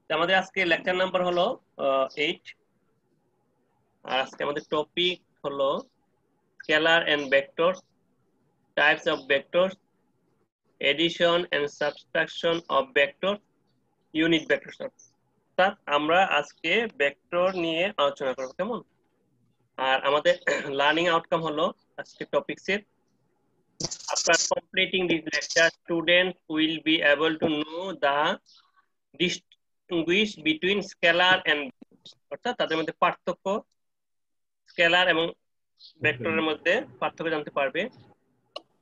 আমাদের আজকে lecture number হলো 8। আর আজকে আমাদের টপিক হলো scalar and vectors, types of vectors, addition and subtraction of vectors, unit vectors. অর্থাৎ আমরা আজকে ভেক্টর নিয়ে আলোচনা করব, কেমন? আর আমাদের লার্নিং আউটকাম হলো আজকে টপিকসের after completing this lecture students will be able to know the distinguish between scalar and অর্থাৎ তাদের মধ্যে পার্থক্য, স্কেলার এবং ভেক্টরের মধ্যে পার্থক্য জানতে পারবে।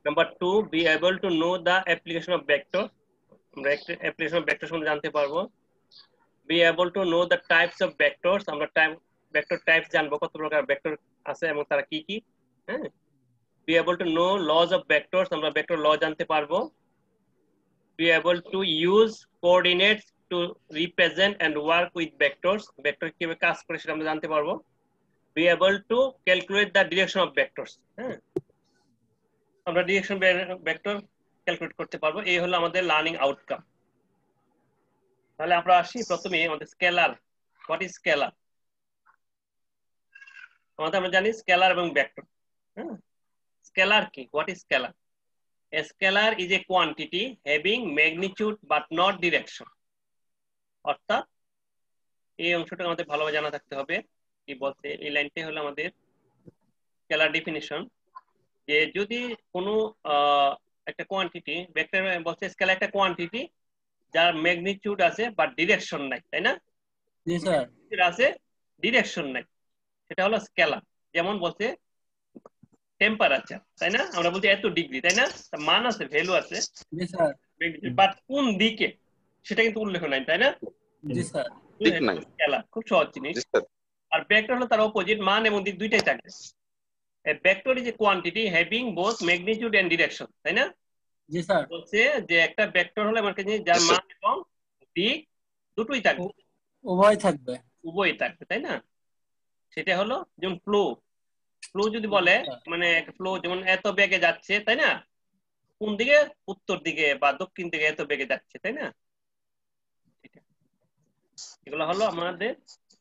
Number 2, be able to know the application of vector, আমরা অ্যাপ্লিকেশন অফ ভেক্টর সম্বন্ধে জানতে পারবো। be able to know the types of vectors, আমরা ভেক্টর টাইপস জানবো, কত প্রকার ভেক্টর আছে এবং তারা কি কি। হ্যাঁ, be able to know laws of vectors, আমরা ভেক্টর ল জানতে পারবো। be able to use coordinates to represent and work with vectors, vector কিভাবে কাজ করে সেটা আমরা জানতে পারবো। be able to calculate the direction of vectors, হ্যাঁ, আমরা ডিরেকশন ভেক্টর ক্যালকুলেট করতে পারবো। এই হলো আমাদের লার্নিং আউটকাম। তাহলে আমরা আসি প্রথমে আমাদের স্কেলার। What is scalar? আমরা জানি স্কেলার এবং ভেক্টর। হ্যাঁ, স্কেলার কি? What is scalar? A scalar is a quantity having magnitude but not direction. অর্থাৎ এই অংশটা আমাদের ভালোভাবে জানা থাকতে হবে। কি বলতে, এই লাইনটাই হলো আমাদের স্কেলার ডেফিনিশন। যে যদি কোনো একটা কোয়ান্টিটি, ভেক্টর বলছে স্কেলার একটা কোয়ান্টিটি যার ম্যাগনিটিউড আছে বাট ডিরেকশন নাই, তাই না? জি স্যার। আছে, ডিরেকশন নাই, সেটা হলো স্কেলার। যেমন বলছে টেম্পারেচার, তাই না? আমরা বলছি এত ডিগ্রি, তাই না? মান আছে, ভ্যালু আছে, জি স্যার। বাট কোন দিকে সেটা কিন্তু উল্লেখ নাই, তাই না? জি স্যার। স্কেলার খুব সহজ জিনিস। আর ভেক্টর হলো তার অপোজিট, মান এবং দিক দুইটাই থাকবে। A vector is a quantity having both magnitude and direction, তাই না? জি স্যার। বলছে যে একটা ভেক্টর হলো এমন একটা জিনিস যার মান এবং দিক দুটোই থাকবে, উভয় থাকবে, উভয়ই থাকবে, তাই না? সেটা হলো যেমন ফ্লো। ফ্লো যদি বলে মানে ফ্লো যেমন এত বেগে যাচ্ছে, তাই না? কোন দিকে? উত্তর দিকে বা দক্ষিণ দিকে এত বেগে যাচ্ছে, তাই না? এগুলো হলো আমাদের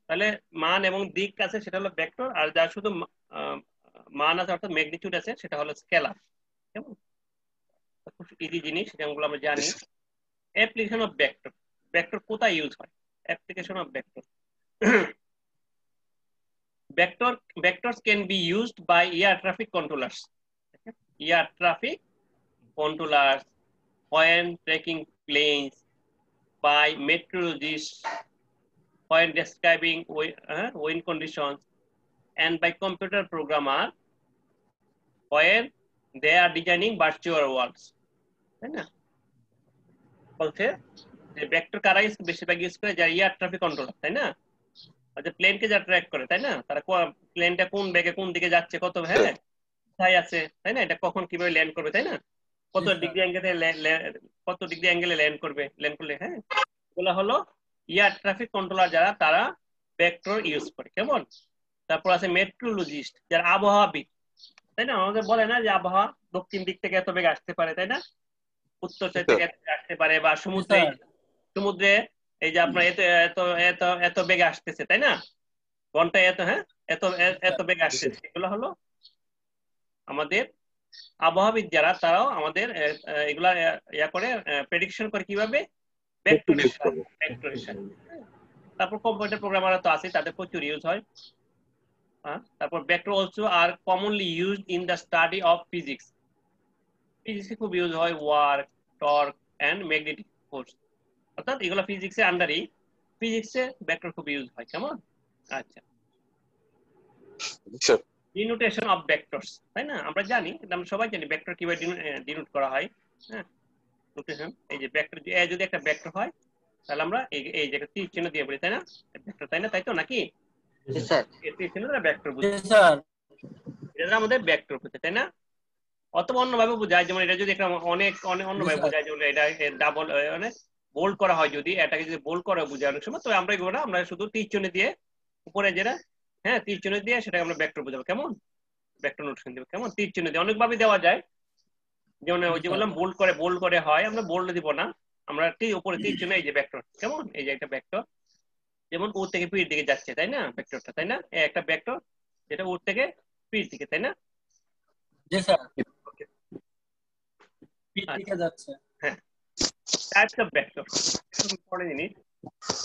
তাহলে মান এবং দিক আছে, সেটা হলো ভেক্টর। আর যার শুধু মান আছে অর্থাৎ ম্যাগনিটিউড আছে সেটা হলো স্কেলার। কেমন? খুব ইজি জিনিস, যেগুলো আমরা জানি। অ্যাপ্লিকেশন অফ ভেক্টর, ভেক্টর কোথায় ইউজ হয়? Application of vector, vectors can be used by air traffic controllers. Air traffic controllers when tracking planes, by meteorologists when describing wind conditions, and by computer programmer when they are designing virtual worlds. তাই না? বলছে যে vector কারা বেশিরভাগ use করে? যারা air traffic controller, তাই না? প্লেনকে যারা ট্র্যাক করে, তাই না? তারা প্লেনটা কোন বেগে কোন দিকে যাচ্ছে, কত কোথায় আছে, তাই না? এটা কখন কিভাবে ল্যান্ড করবে, তাই না? কত ডিগ্রি অ্যাঙ্গেলে ল্যান্ড করবে, ল্যান্ড করলে, হ্যাঁ, এগুলো হলো এয়ার ট্রাফিক কন্ট্রোলার যারা, তারা ভেক্টর ইউজ করে। কেমন? তারপর আছে মেট্রোলজিস্ট, যারা আবহাওয়াবিদ, তাই না? আমাদের বলে না যে আবহাওয়া দক্ষিণ দিক থেকে এত বেগে আসতে পারে, তাই না? উত্তর থেকে আসতে পারে, বা সমুদ্রে এই যে আপনার এত এত এত এত বেগে আসতেছে, তাই না? ঘন্টায় এত, হ্যাঁ, এত এত বেগে আসতেছে। এগুলো হলো আমাদের আবহাওয়াবিদ যারা, তারাও আমাদের এগুলা ইয়া করে প্রেডিকশন করে কিভাবে? ভেক্টরেশন। তারপর কম্পিউটার প্রোগ্রামার তো আছে, তাদের প্রচুর ইউজ হয়। তারপর vector also are commonly used in the study of physics. ফিজিক্সে খুব ইউজ হয়, work, torque and magnetic force. অর্থাৎ এগুলো ফিজিক্সের আন্ডারই, ফিজিক্সে ভেক্টর খুব ইউজ হয়। কেমন? আচ্ছা, ডিনোটেশন অফ ভেক্টরস, তাই না? আমরা জানি, আমরা সবাই জানি ভেক্টর কিভাবে ডিনোট করা হয়। হ্যাঁ, নোটেশন। এই যে ভেক্টর যদি একটা ভেক্টর হয়, তাহলে আমরা এই জায়গায় তীর চিহ্ন দিয়ে বলি, তাই না? ভেক্টর, তাই না? তাই তো নাকি? স্যার। তীর চিহ্ন দ্বারা ভেক্টর বুঝি, স্যার। এটা আমাদের ভেক্টর বুঝে, তাই না? অথবা অন্যভাবে বোঝায়, যেমন এটা যদি একটা অনেক অনেক অন্যভাবে বোঝায়, যেমন এটা ডাবল মানে বোল্ড করা হয়, যদি এটাকে যদি বোল্ড করা বোঝায় অনেক সময়, তো আমরা এগুলো আমরা শুধু তীর চিহ্ন দিয়ে উপরে যেটা, হ্যাঁ, তীর চিহ্ন দিয়ে সেটাকে আমরা ভেক্টর বোঝাবো। কেমন? ভেক্টর নোটেশন দেব। কেমন? তীর চিহ্ন দিয়ে অনেকভাবে দেওয়া যায়। যেমন ওই যে বললাম বোল্ড করে হয়, আমরা বোল্ড দিব না, আমরা কি উপরে তীর চিহ্ন, এই যে ভেক্টর, কেমন, এই যে একটা ভেক্টর, যেমন ও থেকে পির দিকে যাচ্ছে, তাই না ভেক্টরটা, তাই না, এই একটা ভেক্টর যেটা ও থেকে পির দিকে, তাই না। জি স্যার, ওকে, পিঠ আচ্ছা, দিকে যাচ্ছে। হ্যাঁ, টাইপস অফ ভেক্টর, পরে জিনিস,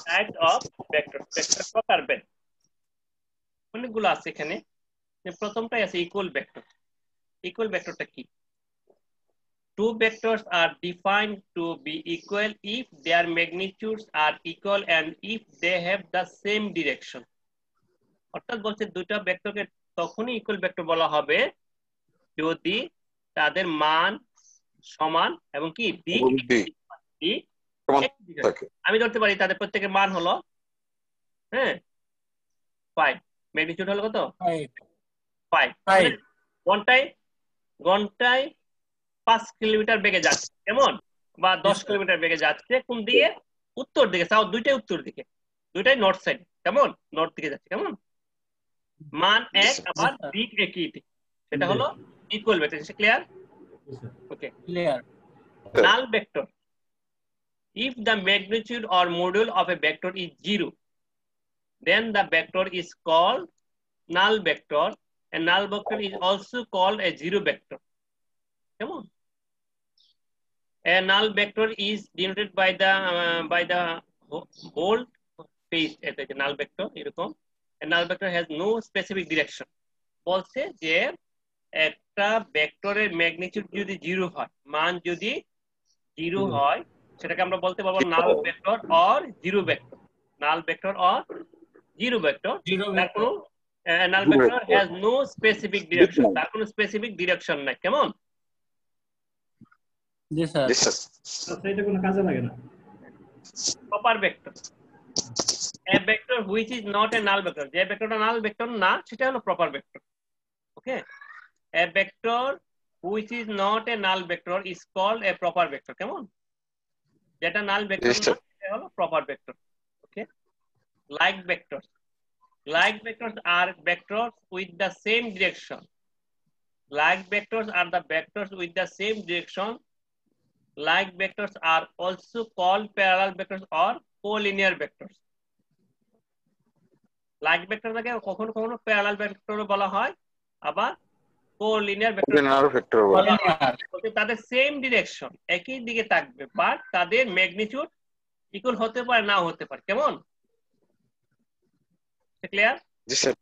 টাইপস অফ ভেক্টর, ভেক্টর প্রকার ভেদ অনেকগুলো আছে এখানে। প্রথমটাই আছে ইকুয়াল ভেক্টর। ইকুয়াল ভেক্টরটা কি? Two vectors are defined to be equal if their magnitudes are equal and if they have the same direction. অর্থাৎ বলছে দুইটা ভেক্টরকে তখনই ইকুয়াল ভেক্টর বলা হবে যদি তাদের মান সমান এবং কি দিক আমি ধরতে পারি তাদের প্রত্যেকের মান হলো, হ্যাঁ, 5, ম্যাগনিটিউড হলো কত, 5, ঘন্টায় ঘন্টায় 5 কিলোমিটার বেগে যাচ্ছে, কেমন, বা 10 কিলোমিটার বেগে যাচ্ছে, কোন দিকে, উত্তর দিকে, সাউথ, দুইটাই উত্তর দিকে, দুইটাই নর্থ সাইড, কেমন, নর্থ দিকে যাচ্ছে, কেমন, মান এক আবার দিক একই দিক, সেটা হলো equal vector. Clear? Okay, clear. null vector, if the magnitude or module of a vector is 0, then the vector is called null vector, and null vector is also called a zero vector. Come on. A null vector is denoted by the bold face at the null vector. A null vector has no specific direction. বলছে যে একটা ভেক্টরের magnitude যদি 0 হয়, মান যদি 0 হয়, সেটাকে আমরা বলতে পারবো null vector or zero vector. Null vector or zero vector. তার কোনো null vector has no specific direction, তার কোনো স্পেসিফিক ডিরেকশন নাই, কেমন। জি স্যার। এটা কোনো কাজে লাগে না। Proper vector, a vector which is not a null vector, যে ভেক্টরটা নাল ভেক্টর না সেটা হলো proper vector. Okay, a vector which is not a null vector is called a proper vector, কেমন, যেটা নাল ভেক্টর না সেটা হলো proper vector. Okay, like vectors, like vectors are vectors with the same direction. Like vectors are the vectors with the same direction. Like vectors are also called parallel vectors or collinear vectors. Like vector টাকে কখনো কখনো parallel vector বলা হয়, আবার collinear vector বলা হয়। তাদের same direction, একই দিকে থাকবে, বাট তাদের ম্যাগনিটিউড ইকুয়াল হতে পারে, নাও হতে পারে, কেমন, ক্লিয়ার? জি স্যার,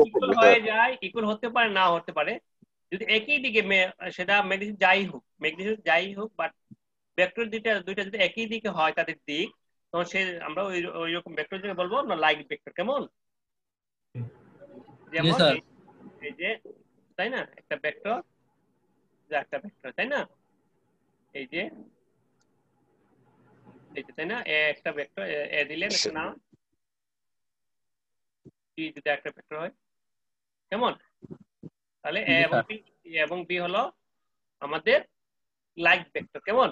ইকুয়াল হয়ে যায়, ইকুয়াল হতে পারে, নাও হতে পারে, যদি একই দিকে সেটা ম্যাগনিটিউড যাই হোক, বাট ভেক্টর দুইটা যদি একই দিকে হয় তাদের দিক, তখন সে আমরা ওই রকম ভেক্টর থেকে বলবো না লাইক ভেক্টর, কেমন, যেমন এই যে, তাই না, একটা ভেক্টর, তাই না, এই যে তাই না, একটা ভেক্টর এ দিলেন একটা নাম, টি যদি একটা ভেক্টর হয়, কেমন, তাহলে এ এবং বি হলো আমাদের লাইক ভেক্টর, কেমন।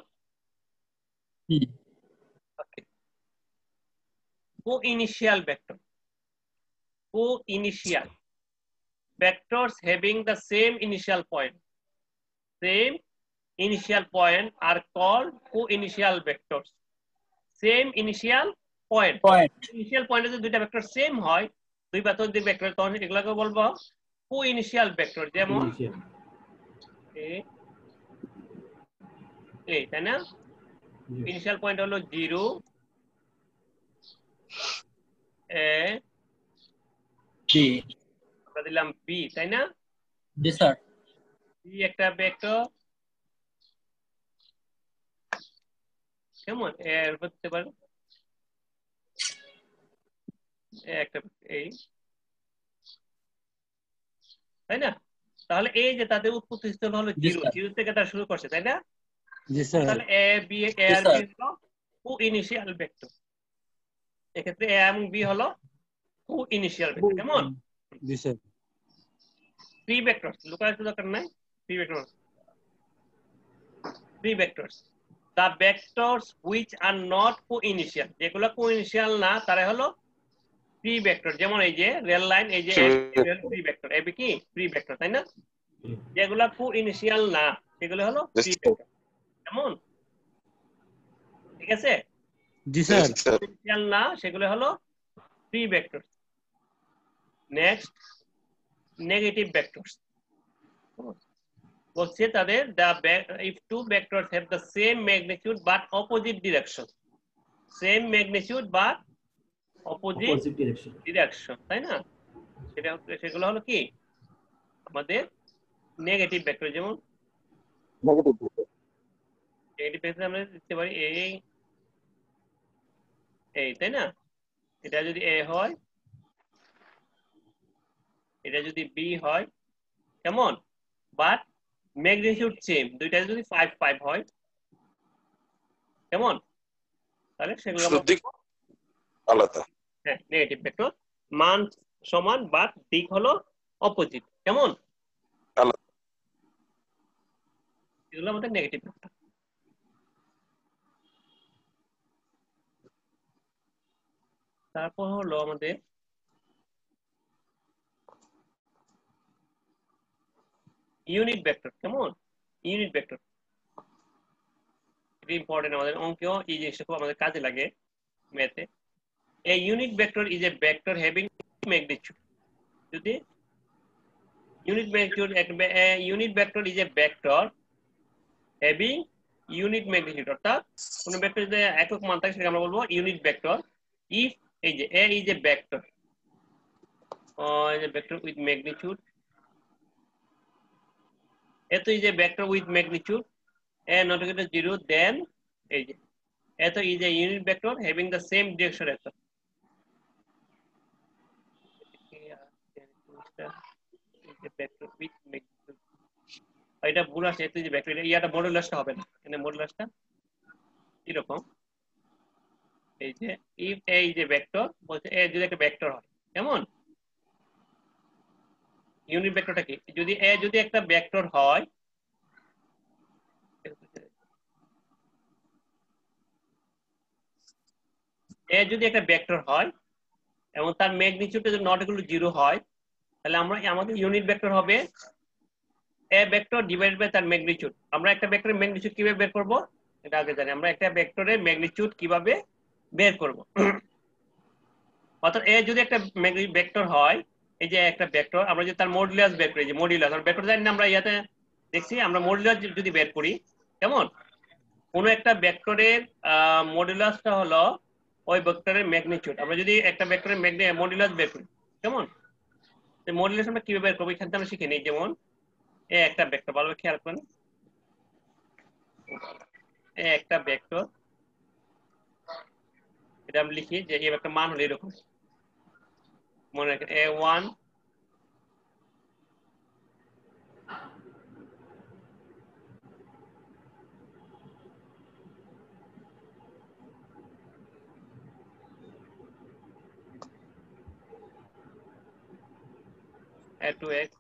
Co-initial vector, co-initial vectors having the same initial point are called co-initial vectors. Same initial point, initial point যদি দুইটা ভেক্টর সেম হয়, দুই ভেক্টর দুই ভেক্টর, তখন এগুলোকে বলবো co-initial vector, যেমন এই, তাই না, ইনিশিয়াল পয়েন্ট হলো 0 এ, আমরা দিলাম বি, তাই না। জি স্যার। বি একটা ভেক্টর, কেমন, এর হতে পারে একটা এই, তাই না। তাহলে এই যে তাদের উৎপত্তি স্থল হলো 0 থেকে তারা শুরু করছে, তাই না। তাহলে এ বি আর বি হলো কো-ইনিশিয়াল ভেক্টর, এক্ষেত্রে এ এবং বি হলো কো-ইনিশিয়াল ভেক্টর, কেমন। জি স্যার। থ্রি ভেক্টরস, লুকায় তো দরকার নাই, three vectors, the vectors which are not co-initial, যেগুলো co-initial না তারা হলো ফ্রি ভেক্টর, যেমন এই যে রেল লাইন, এই যে ফ্রি ভেক্টর, এবি কি ফ্রি ভেক্টর, তাই না। যেগুলো co-initial না সেগুলো হলো ফ্রি ভেক্টর, কেমন। আছে? জি স্যার। খেয়াল না, সেগুলো হলো free vector. Next negative vectors. বলছে তাদের if two vectors have the same magnitude but opposite direction, same magnitude but opposite direction, তাই না? সেগুলো হলো কি আমাদের নেগেটিভ ভেক্টর। যেমন নেগেটিভ ভেক্টর আমরা দিতে পারি এই তাই না? এটা যদি a হয়, এটা যদি b হয়, কেমন? বাট ম্যাগনিটিউড সেম, দুইটা যদি 5 5 হয়, কেমন? তাহলে সেগুলো আলাদা। হ্যাঁ, নেগেটিভ ভেক্টর। মান সমান বাট দিক হলো অপোজিট, কেমন? এগুলো আমাদের নেগেটিভ ভেক্টর। তারপর হলো আমাদের ইউনিট ভেক্টর, কেমন? ইউনিট ভেক্টর এটা ইম্পর্টেন্ট, আমাদের অঙ্কেও এই জিনিসটা খুব আমাদের কাজে লাগে ম্যাথে। A unit vector is a vector having magnitude. যদি unit magnitude, a unit vector is a vector having unit magnitude, অর্থাৎ কোন ভেক্টর যদি একক মান থাকে সেটাকে আমরা বলবো ইউনিট ভেক্টর। if এই যে a is a vector, is a vector with magnitude, এত is a vector with magnitude a not equal to 0, then এই যে এত is a unit vector having the same direction as vector with magnitude। এটা ভুল আছে, এত যে vector ইয়াটা মডুলাসটা হবে না, এখানে মডুলাসটা এরকম। এই যে if a is a vector, বলছে a যদি একটা ভেক্টর হয়, কেমন? ইউনিট ভেক্টরটা কি? যদি a যদি একটা ভেক্টর হয়, a যদি একটা ভেক্টর হয় এবং তার ম্যাগনিটিউড যদি নট ইকুয়াল টু 0 হয়, তাহলে আমাদের ইউনিট ভেক্টর হবে a ভেক্টর ডিভাইডেড বাই তার ম্যাগনিটিউড। আমরা একটা ভেক্টরের ম্যাগনিটিউড কিভাবে বের করব এটা আগে জানি। আমরা একটা ভেক্টরের ম্যাগনিটিউড কিভাবে বের করব, অর্থাৎ a যদি একটা ভেক্টর হয়, এই যে একটা ভেক্টর, আমরা যদি তার মডুলাস বের করি, যে মডুলাস আমরা ভেক্টর জানি না, আমরা ইয়াতে দেখছি, আমরা মডুলাস যদি বের করি, কেমন? কোন একটা ভেক্টরের মডুলাসটা হলো ওই ভেক্টরের ম্যাগনিটিউড। আমরা যদি একটা ভেক্টরের মডুলাস বের করি, কেমন? মডুলাস আমরা কিভাবে বের করব এখানে আমরা শিখে নিই। যেমন এ একটা ভেক্টর, ভালোভাবে খেয়াল করেন, এ একটা ভেক্টর, এটা আমি লিখি যে এর একটা মান হলো এরকম, মনে রাখেন a1 a2x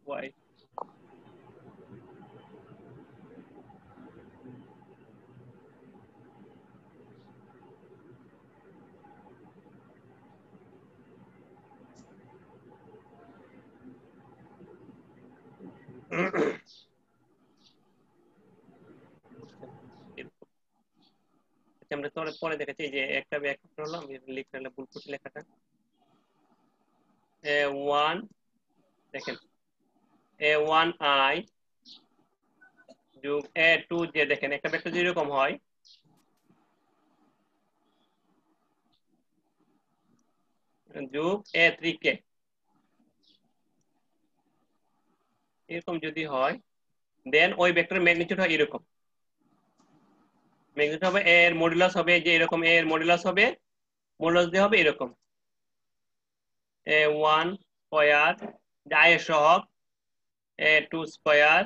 y আমরা তো পরে দেখেছি যে একটা ভেক্টর হলো, আমি লিখলে ভুল করছি লেখাটা, a1 দেখেন a1i যোগ a2j, দেখেন একটা ভেক্টর যদি এরকম হয়, যোগ a3k, এরকম যদি হয়, দেন ওই ভেক্টরের ম্যাগনিটিউড হয় এরকম। ম্যাগনিটিউড হবে a এর মডুলাস হবে যে এরকম, a এর মডুলাস হবে, মডুলাস দিয়ে হবে এরকম a1 স্কয়ার i এর সহগ a2 স্কয়ার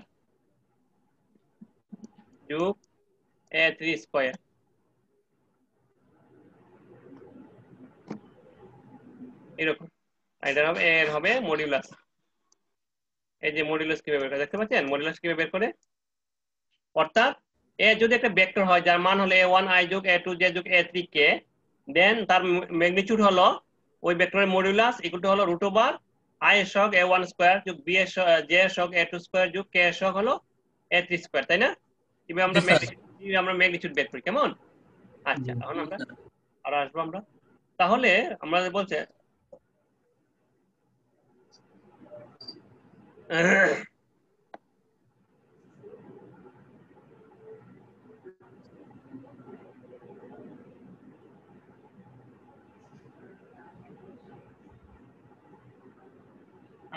যোগ a3 স্কয়ার, এরকম। এটা হবে এর হবে মডুলাস। এই যে মডুলাস কিভাবে বের করে দেখতে পাচ্ছেন, মডুলাস কিভাবে বের করে, অর্থাৎ এ যদি একটা ভেক্টর হয় যার মান হলো a1i যোগ a2j যোগ a3k, দেন তার ম্যাগনিটিউড হলো ওই ভেক্টরের মডুলাস ইকুয়াল টু হলো রুট ওভার i এর সহগ a1 স্কয়ার যোগ b এর j এর সহগ a2 স্কয়ার যোগ k এর সহগ হলো a3 স্কয়ার, তাই না? এবার আমরা জি, স্যার। ম্যাগনিটিউড বের করি, কেমন? আচ্ছা, এখন আমরা আর আসবো আমরা। তাহলে আমরা বলছে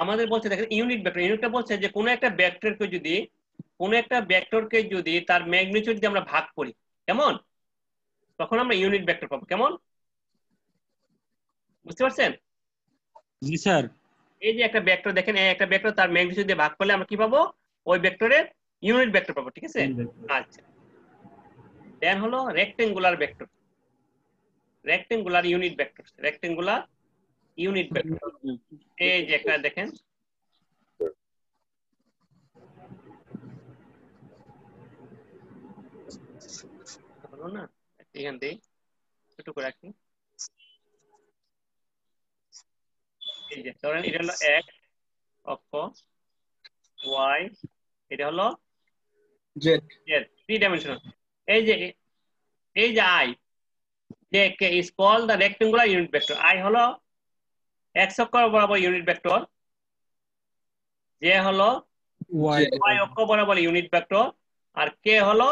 আমাদের বলছে দেখেন ইউনিট ভেক্টর, ইউনিটটা বলছে যে কোনো একটা ভেক্টরকে যদি তার ম্যাগনিটিউড দিয়ে আমরা ভাগ করি, কেমন, তখন আমরা ইউনিট ভেক্টর পাবো, কেমন? বুঝতে পারছেন? জি স্যার। এই যে একটা ভেক্টর দেখেন, একটা ভেক্টর তার ম্যাগনিটিউড দিয়ে ভাগ করলে আমরা কি পাবো? ওই ভেক্টরের ইউনিট ভেক্টর পাবো, ঠিক আছে? আচ্ছা, দেন হলো rectangular vector, rectangular unit vector, rectangular unit vector. এই যে একটা দেখেন, হলো না, এখান থেকে ছোট করে রাখি। এই যে ধরেন এটা হলো x অক্ষ, y এটা হলো জেড। Three dimensional. এই যে i যে is called the rectangular unit vector। i হলো x অক্ষ বরাবর ইউনিট ভেক্টর, j হলো y অক্ষ বরাবর ইউনিট ভেক্টর, আর k হলো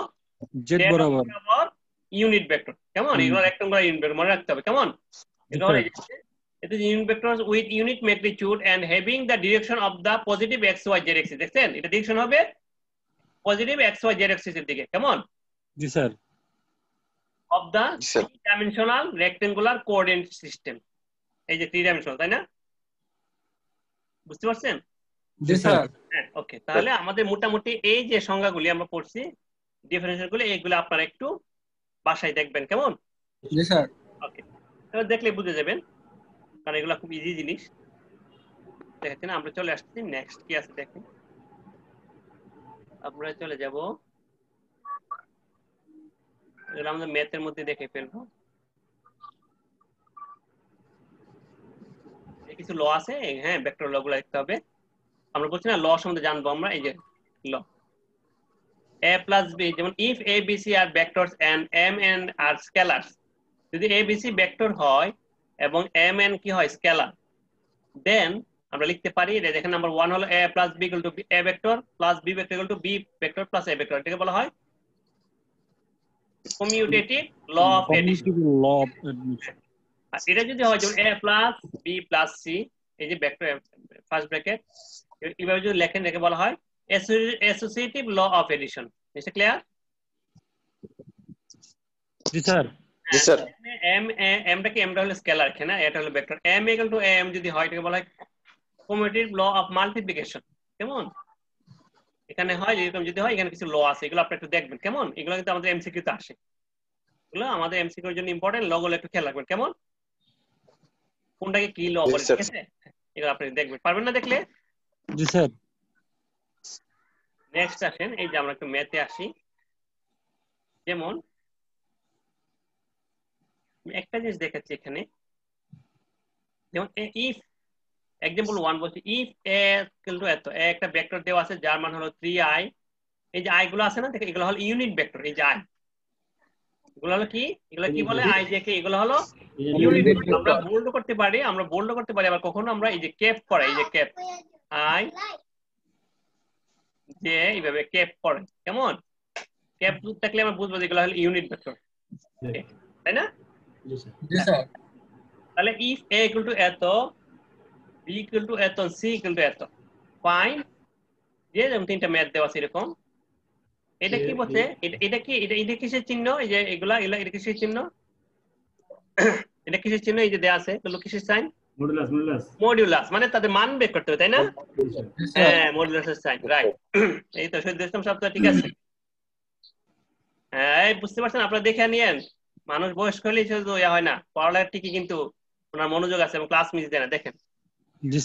জেড z বরাবর বরাবর ইউনিট ভেক্টর, কেমন? এগুলো রেক্টেঙ্গুলার ইউনিট ভেক্টর মনে রাখতে হবে, কেমন? এটা হলো it is unit vectors with unit magnitude and having the direction of the positive x y z axis। দেখছেন, এটা ডিরেকশন হবে positive x y z axis এর দিকে, কেমন? জি স্যার। of the জি sir. three dimensional rectangular coordinate system। এই যে থ্রি ডাইমেনশনাল, তাই না? বুঝতে পারছেন? জি স্যার। হ্যাঁ, ওকে। তাহলে আমাদের মোটামুটি এই যে সংজ্ঞাগুলি আমরা পড়ছি, ডিফারেন্সিয়েশনগুলি, এইগুলো আপনারা একটু বাসায় দেখবেন, কেমন? জি স্যার। ওকে, তাহলে দেখলে বুঝে যাবেন, কারণ এগুলো খুব ইজি জিনিস। দেখেন আমরা চলে আসছি নেক্সট কি আছে দেখেন, আমরা চলে যাব, এগুলো আমাদের ম্যাথের মধ্যে দেখে ফেলবো। কিছু ল আছে, হ্যাঁ, ভেক্টর ল গুলো দেখতে হবে। আমরা বলছি না ল সম্বন্ধে জানবো আমরা, এই যে ল a প্লাস b, যেমন if a b c আর ভেক্টরস and m n আর স্কেলারস, যদি a b c ভেক্টর হয় এবং m n কি হয়, স্কেলার, দেন আমরা লিখতে পারি, দেখেন নাম্বার 1 হলো a plus b equal to a vector plus b vector equal to b vector plus a vector. এটাকে বলা হয় commutative law of addition. Law of addition. আর এটা যদি হয় যেমন a plus b plus c, এই যে ভেক্টর ফার্স্ট ব্র্যাকেট, এইভাবে যদি লেখেন এটাকে বলা হয় অ্যাসোসিয়েটিভ ল অফ এডিশন। এটা ক্লিয়ার? জি স্যার। জি স্যার। এমটা হলো স্কেলার, এখানে এটা হলো vector. m equal to m যদি হয় এটাকে বলা হয় কমিউটেটিভ ল অফ মাল্টিপ্লিকেশন, কেমন? এখানে হয় এরকম, যদি হয় এখানে কিছু ল আছে, এগুলো আপনি একটু দেখবেন, কেমন? এগুলো কিন্তু আমাদের এমসিকিউ তে আসে, এগুলো আমাদের এমসিকিউ এর জন্য ইম্পর্টেন্ট, ল গুলো একটু খেয়াল রাখবেন, কেমন? কোনটাকে কি ল বলে, ঠিক আছে? এগুলো আপনি দেখবেন, পারবেন না দেখলে? জি স্যার। নেক্সট আসেন, এই যে আমরা একটু ম্যাথে আসি। যেমন একটা জিনিস দেখাচ্ছি এখানে, যেমন ইফ এক্সাম্পল 1 বলছি, ইফ a ইকুয়াল টু এত, একটা ভেক্টর দেওয়া আছে যার মান হলো 3i। এই যে i গুলো আছে না, দেখেন এগুলো হলো ইউনিট ভেক্টর। এই যে i এগুলো হলো কি, এগুলো কি বলে, i যে কে, এগুলো হলো ইউনিট ভেক্টর। আমরা বোল্ড করতে পারি, আবার কখনো আমরা এই যে ক্যাপ করা, এই যে ক্যাপ i যে এইভাবে ক্যাপ করে, কেমন? ক্যাপ থাকলে আমরা বুঝবো যে এগুলো হলো ইউনিট ভেক্টর, তাই না? জি স্যার। তাহলে ইফ a ইকুয়াল টু এত, b ইকুয়াল টু এত, c ইকুয়াল টু এত, ফাইন, যে যেমন তিনটা ম্যাথ দেওয়া আছে এরকম। এটা কি বলছে, এটা কি, এটা কিসের চিহ্ন, এই যে এগুলা এটা কিসের চিহ্ন, এটা কিসের চিহ্ন, এই যে দেওয়া আছে এগুলো কিসের সাইন? মডিউলাস, মানে তাদের মান বের করতে হবে, তাই না? হ্যাঁ, মডিউলাসের সাইন, রাইট। এই তো শহীদ ইসলাম সাহেব, ঠিক আছে। হ্যাঁ, বুঝতে পারছেন? আপনারা দেখে নিয়েন, মানুষ বয়স্ক হলেই শুধু হয় না, পড়ালেখার ঠিকই কিন্তু ওনার মনোযোগ আছে এবং ক্লাস মিস দেয় না। দেখেন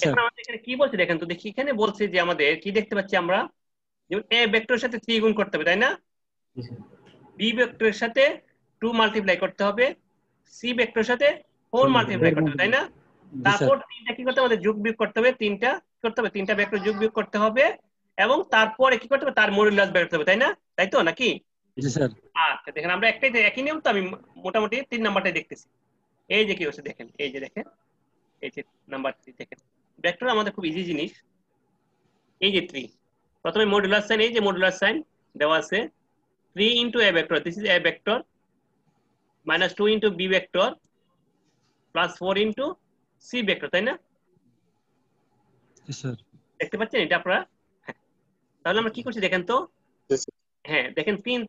এখন আমাদের এখানে কি বলছে, দেখেন তো দেখি, এখানে বলছে যে আমাদের কি দেখতে পাচ্ছি আমরা, যেমন a ভেক্টরের সাথে 3 গুণ করতে হবে, তাই না? b ভেক্টরের সাথে 2 মাল্টিপ্লাই করতে হবে, c ভেক্টরের সাথে 4 মাল্টিপ্লাই করতে হবে, তাই না? তারপর তিনটা কি করতে হবে, আমাদের যোগ বিয়োগ করতে হবে, তিনটা ভেক্টর যোগ বিয়োগ করতে হবে, এবং তারপরে কি করতে হবে, তার মডুলাস বের করতে হবে, তাই না? তাই তো নাকি? জি স্যার। আচ্ছা দেখেন আমরা একই নিয়ম তো, আমি মোটামুটি 3 নাম্বারটাই দেখতেছি। এই যে কি হচ্ছে দেখেন, এই যে দেখেন, এই যে নাম্বার 3 দেখেন, ভেক্টর আমাদের খুব ইজি জিনিস। এই যে 3, প্রথমে মডুলাস সাইন, এই যে মডুলাস সাইন দেওয়া আছে, 3 into a vector, this is a vector, minus 2 into b vector, plus 4 into c vector, তাই না? জি স্যার। দেখতে পাচ্ছেন এটা আপনারা? হ্যাঁ। তাহলে আমরা কি করছি দেখেন তো, হ্যাঁ দেখেন 3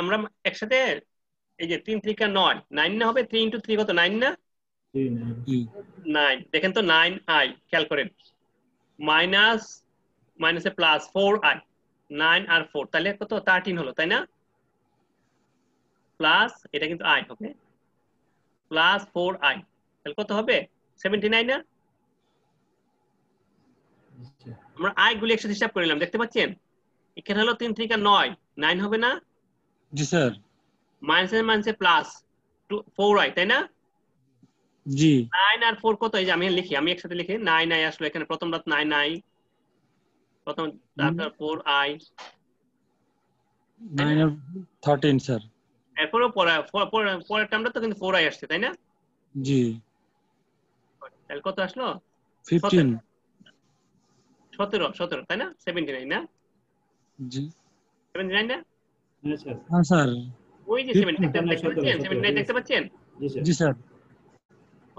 আমরা একসাথে, এই যে 3 3 কা 9, 9 না হবে? 3 ইনটু 3 কত, 9 না? 9 দেখেন তো, 9i, খেয়াল করেন, মাইনাস মাইনাসে প্লাস 4i, 9 আর 4 তাহলে কত, 13 হলো, তাই না? প্লাস এটা কিন্তু i হবে, প্লাস 4i, তাহলে কত হবে, 79 না? আমরা i গুলি একসাথে হিসাব করে নিলাম, দেখতে পাচ্ছেন? এখানে হলো 3 3 কা 9, 9 হবে না? জি স্যার। মাইনাসে মাইনাসে প্লাস 4i, তাই না? জি। 9 আর 4 কত, এই যে আমি লিখি, আমি একসাথে লিখি, 9i আসলে এখানে প্রথম রাত 9i, প্রথম, তারপর 4i, 9 আর 13 স্যার। এরপরও পরের টার্মটা তো কিন্তু 4i আসছে, তাই না? জি। তাহলে কত আসলো, 15। 17, তাই না? 79 না? জি 79 না? হ্যাঁ স্যার। ওই যে 79 দেখতে পাচ্ছেন, 79 দেখতে পাচ্ছেন? জি স্যার।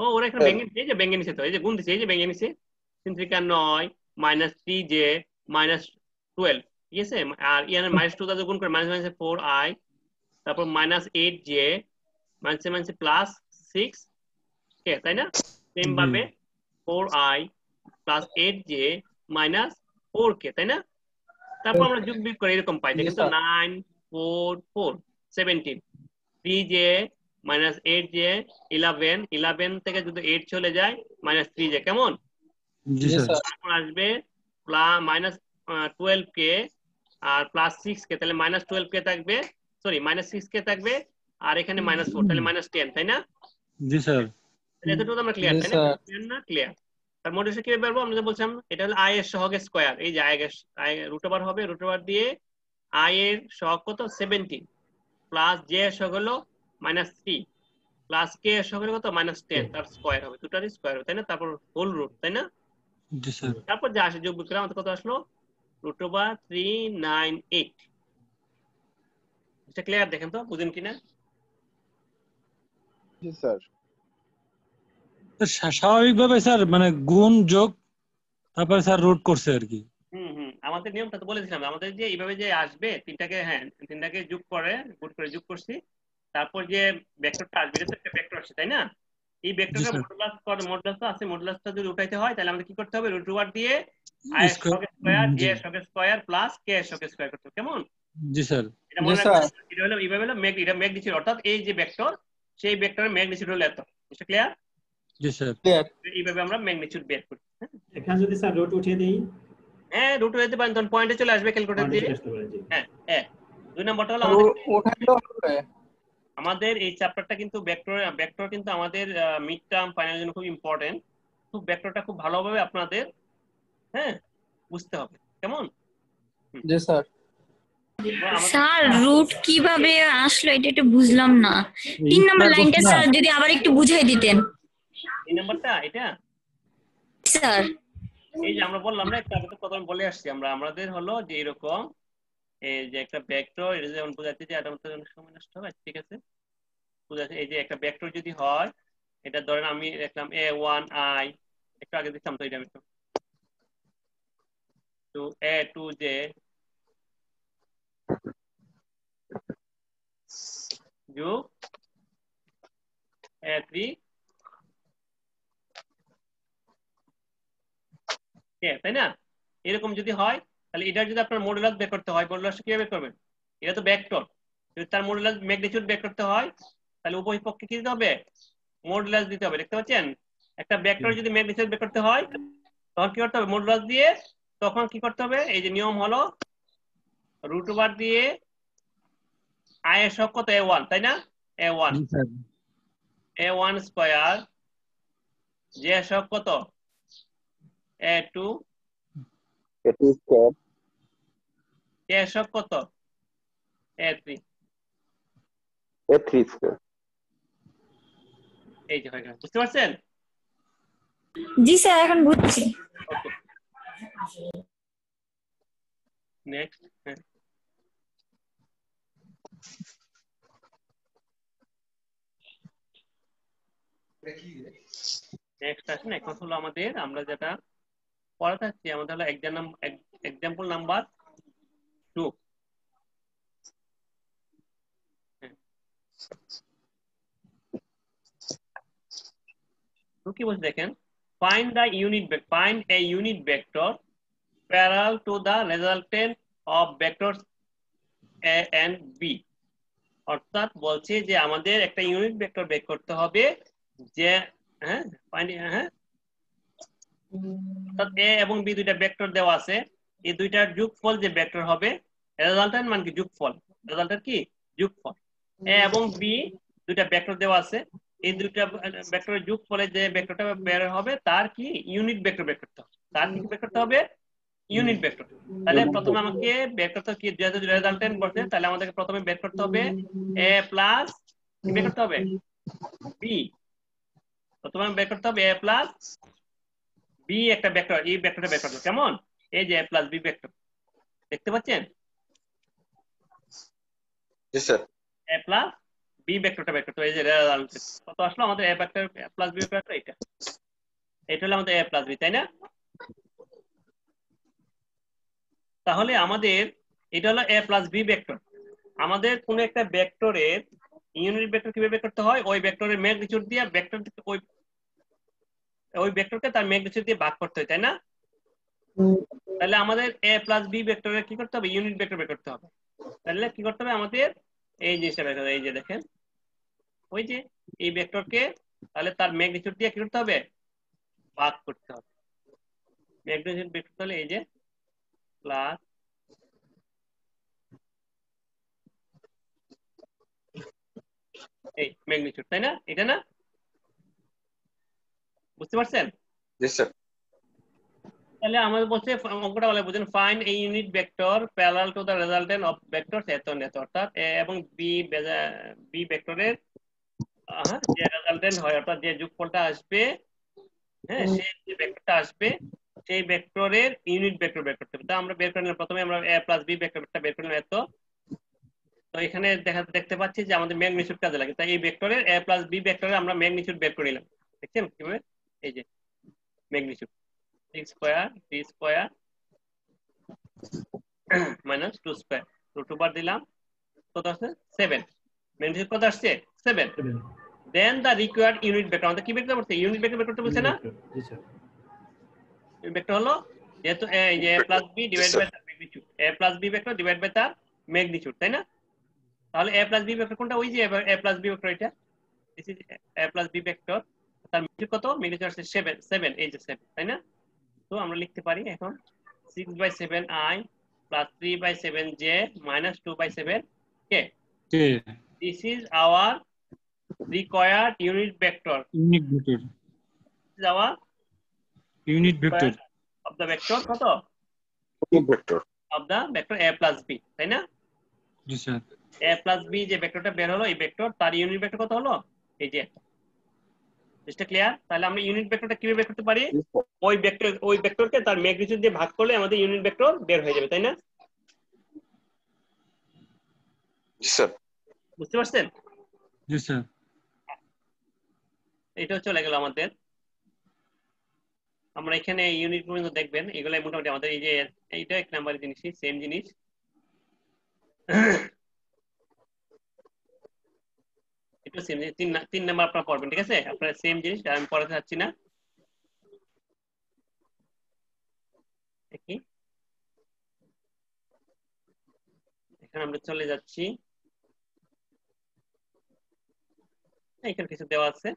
ও ওরা এখানে ভেঙে, এই যে ভেঙে নিছে তো, এই যে গুণ দিছে, এই যে ভেঙে নিছে, 3 3 কা 9 মাইনাস 3j মাইনাস 12, ঠিক আছে? আর ইয়ার মাইনাস 2 দ্বারা গুণ করে মাইনাস মাইনাস 4i, তারপর minus 8j minus minus plus 6k, তাই না? সেম ভাবে 4i plus 8j minus 4k, তাই না? তারপর আমরা যোগ বিয়োগ করে এরকম পাই, দেখেন তো, 9 4 4 17, 3j মাইনাস 8j 11, 11 থেকে যদি 8 চলে যায় মাইনাস 3j, কেমন? জি স্যার। তারপর আসবে মাইনাস 12k আর প্লাস 6k, তাহলে মাইনাস 12k থাকবে, সরি মাইনাস 6k থাকবে, আর এখানে মাইনাস 4, তাহলে মাইনাস 10, তাই না? জি স্যার। এতটুকু আমরা ক্লিয়ার, তাই না? ক্লিয়ার না? ক্লিয়ার। তার মডুলাস কিভাবে বের করব, আমরা যে বলছিলাম, এটা হলো i এর সহগের স্কয়ার, এই যে i রুট ওভার হবে, রুট ওভার দিয়ে i এর সহগ কত, 17, প্লাস j এর সহগ হলো মাইনাস 3, প্লাস k এর সহগ হলো কত, মাইনাস 10, তার স্কয়ার হবে, দুটারই স্কয়ার হবে, তাই না? তারপর হোল রুট, তাই না? জি স্যার। তারপর যা আসে যোগ বিয়োগ করে আমাদের কত আসলো, রুট ওভার 398। এটা ক্লিয়ার, দেখেন তো বুঝেন কিনা? জি স্যার। স্বাভাবিকভাবে স্যার মানে গুণ যোগ তারপরে স্যার রুট করছে আর কি। আমাদের নিয়মটা তো বলেছিলাম, আমাদের যে এইভাবে যে আসবে তিনটাকে, হ্যাঁ তিনটাকে যোগ করে গুণ করে যোগ করছি, তারপর যে ভেক্টরটা আসবে, এটা তো একটা ভেক্টর আসছে, তাই না? এই ভেক্টরটা মডুলাস করে, মডুলাস তো আছে, মডুলাসটা যদি উঠাইতে হয় তাহলে আমাদের কি করতে হবে, রুট ওভার দিয়ে i এর সহগ স্কয়ার, j এর সহগ স্কয়ার প্লাস k এর সহগ স্কয়ার করতে হবে, কেমন? জি স্যার। এটা মনে রাখবেন, এটা হলো এইভাবে হলো এটা ম্যাগনিটিউড, অর্থাৎ এই যে ভেক্টর, সেই ভেক্টরের ম্যাগনিটিউড হলো এত। এটা ক্লিয়ার? জি স্যার। এইভাবে আমরা ম্যাগনিটিউড বের করি। এখানে যদি স্যার রুট উঠিয়ে দেই, হ্যাঁ রুট হতে পারেন, তখন পয়েন্টে চলে আসবে ক্যালকুলেটর দিয়ে। হ্যাঁ হ্যাঁ। 2 নম্বরটা হলো আমাদের এই চ্যাপ্টারটা কিন্তু ভেক্টর কিন্তু আমাদের মিড টার্ম ফাইনালের জন্য খুব ইম্পর্টেন্ট। খুব ভেক্টরটা খুব ভালোভাবে আপনাদের, হ্যাঁ, বুঝতে হবে, কেমন? জি স্যার। স্যার রুট কিভাবে আসলো এটা একটু বুঝলাম না। 3 নম্বর লাইনটা স্যার যদি আবার একটু বুঝাই দিতেন। এই নাম্বারটা এটা স্যার এই যে আমরা বললাম না, একটা আগে তো প্রথমে বলে আসছি আমরা, আমাদের হলো যে এরকম, এই যে একটা ভেক্টর, এটা যেমন বোঝাচ্ছে যে এটা আমাদের অনেক সময় নষ্ট হবে, ঠিক আছে? বোঝাচ্ছে এই যে একটা ভেক্টর যদি হয়, এটা ধরেন আমি লিখলাম a1i, একটু আগে দিতাম তো, এটা আমি তো a2j যোগ a3, তাই না? এরকম যদি হয় তাহলে এটার যদি আপনার মডুলাস বের করতে হয়, মডুলাস কিভাবে বের করবেন? এটা তো ভেক্টর, যদি তার মডুলাস ম্যাগনিটিউড বের করতে হয় তাহলে উভয় পক্ষে কি দিতে হবে, মডুলাস দিতে হবে। দেখতে পাচ্ছেন, একটা ভেক্টর যদি ম্যাগনিটিউড বের করতে হয় তখন কি করতে হবে, মডুলাস দিয়ে, তখন কি করতে হবে, এই যে নিয়ম হলো রুট ওভার দিয়ে i এর সহগ কত, a1, তাই না? a1 a1 স্কয়ার, j এর সহগ কত, a2 স্কয়ার কে সব কত a3 A3 স্কয়ার। এই যে হয়ে গেল, বুঝতে পারছেন? জি স্যার এখন বুঝছি। Okay next. নেক্সট আসেন, এখন হলো আমাদের আমরা যেটা পড়া থাকছি আমাদের হলো এক্সাম্পল নাম্বার 2। কি বলছে দেখেন, find a unit vector parallel to the resultant of vectors a and b। অর্থাৎ বলছে যে আমাদের একটা ইউনিট ভেক্টর বের করতে হবে যে অর্থাৎ a এবং b দুইটা ভেক্টর দেওয়া আছে, এই দুইটার যোগফল যে ভেক্টর হবে, রেজাল্টেন্ট মানে কি যোগফল, রেজাল্টেন্ট কি যোগফল। a এবং b দুইটা ভেক্টর দেওয়া আছে, এই দুইটা ভেক্টরের যোগফলে যে ভেক্টরটা বের হবে তার কি ইউনিট ভেক্টর বের করতে হবে। তার কি বের করতে হবে? Unit vector. তাহলে প্রথমে আমাকে বের করতে কি, যেহেতু রেজাল্টেন্ট বলছে তাহলে আমাদেরকে প্রথমে বের করতে হবে a প্লাস কি বের করতে হবে b। প্রথমে বের করতে হবে a প্লাস b একটা ভেক্টর, এই ভেক্টরটা বের করতে হবে। কেমন? এই যে a প্লাস b ভেক্টর দেখতে পাচ্ছেন? জি স্যার। a প্লাস b ভেক্টরটা বের করতে হবে। এই যে রেজাল্ট কত আসলো আমাদের a vector plus b vector, এটা হলো আমাদের a প্লাস b, তাই না? তাহলে আমাদের এটা হলো a প্লাস b ভেক্টর। আমাদের কোন একটা ভেক্টরের ইউনিট ভেক্টর কিভাবে বের করতে হয়? ওই ভেক্টরের ম্যাগনিটিউড দিয়ে ভেক্টর ওই ভেক্টরকে তার ম্যাগনিটিউড দিয়ে ভাগ করতে হয়, তাই না? তাহলে আমাদের a প্লাস b ভেক্টরের কি করতে হবে? ইউনিট ভেক্টর বের করতে হবে। তাহলে কি করতে হবে আমাদের? এই যে হিসাবে, এই যে দেখেন ওই যে এই ভেক্টরকে তাহলে তার ম্যাগনিটিউড দিয়ে কি করতে হবে? ভাগ করতে হবে। ম্যাগনিটিউড বের করতে হলে এই যে প্লাস এই ম্যাগনিটিউড, তাই না? এটা না, বুঝতে পারছেন? জি স্যার। তাহলে আমাদের বলছে অঙ্কটা বলে বুঝেন, find a unit vector parallel to the resultant of vectors এত এত। অর্থাৎ a এবং b ভেক্টরের যে রেজাল্টেন্ট হয় অর্থাৎ যে যোগফলটা আসবে, হ্যাঁ সেই যে ভেক্টরটা আসবে সেই ভেক্টরের ইউনিট ভেক্টর বের করতে হবে। তা আমরা বের করে নিলাম, প্রথমে আমরা a প্লাস b ভেক্টরটা বের করে নিলাম এত। তো এখানে দেখতে পাচ্ছি যে আমাদের ম্যাগনিটিউড কাজে লাগে, তাই এই ভেক্টরের a প্লাস b ভেক্টরের আমরা ম্যাগনিটিউড বের করে নিলাম। দেখছেন কিভাবে? এই যে magnitude 6 square 3 square minus 2 square, root over দিলাম, কত আসছে 7। ম্যাগনিটিউড কত আসছে 7। Then the required unit vector, আমাদের কি ভেক্টর করতে? ইউনিট ভেক্টর বের করতে বলছে না? জি স্যার। ইউনিট ভেক্টর হলো যেহেতু এই যে a plus b divide by তার magnitude, a plus b vector divide by তার ম্যাগনিটিউড, তাই না? তাহলে a প্লাস b ভেক্টর কোনটা? ওই যে a প্লাস b ভেক্টর, এটা this is a plus b vector, তার ম্যাগনিটিউড কত? ম্যাগনিটিউড আসছে 7, এই যে 7, তাই না? তো আমরা লিখতে পারি এখন 6/7i plus 3/7j minus 2/7k. This is our required unit vector. Unit vector. This is our unit vector of the vector কত? Unit vector Of the vector a plus b, তাই না? জি স্যার। a plus b যে ভেক্টরটা বের হলো, এই vector তার unit vector কত হলো? এই যে এটা ক্লিয়ার? তাহলে আমরা ইউনিট ভেক্টরটা কিভাবে বের করতে পারি? ওই ভেক্টরকে তার ম্যাগনিটিউড দিয়ে ভাগ করলে আমাদের ইউনিট ভেক্টর বের হয়ে যাবে, তাই না? জি স্যার। বুঝতে পারছেন? জি স্যার। এটা চলে গেল আমাদের। আমরা এখানে ইউনিট পর্যন্ত দেখবেন, এগুলাই মোটামুটি আমাদের এই যে এইটা 1 নাম্বারের জিনিসই সেম জিনিস। এটা সেম জিনিস, 3 নাম্বার আপনারা পড়বেন, ঠিক আছে? আপনারা সেম জিনিস আমি পড়াতে চাচ্ছি না। দেখি এখানে আমরা চলে যাচ্ছি, এখানে কিছু দেওয়া আছে,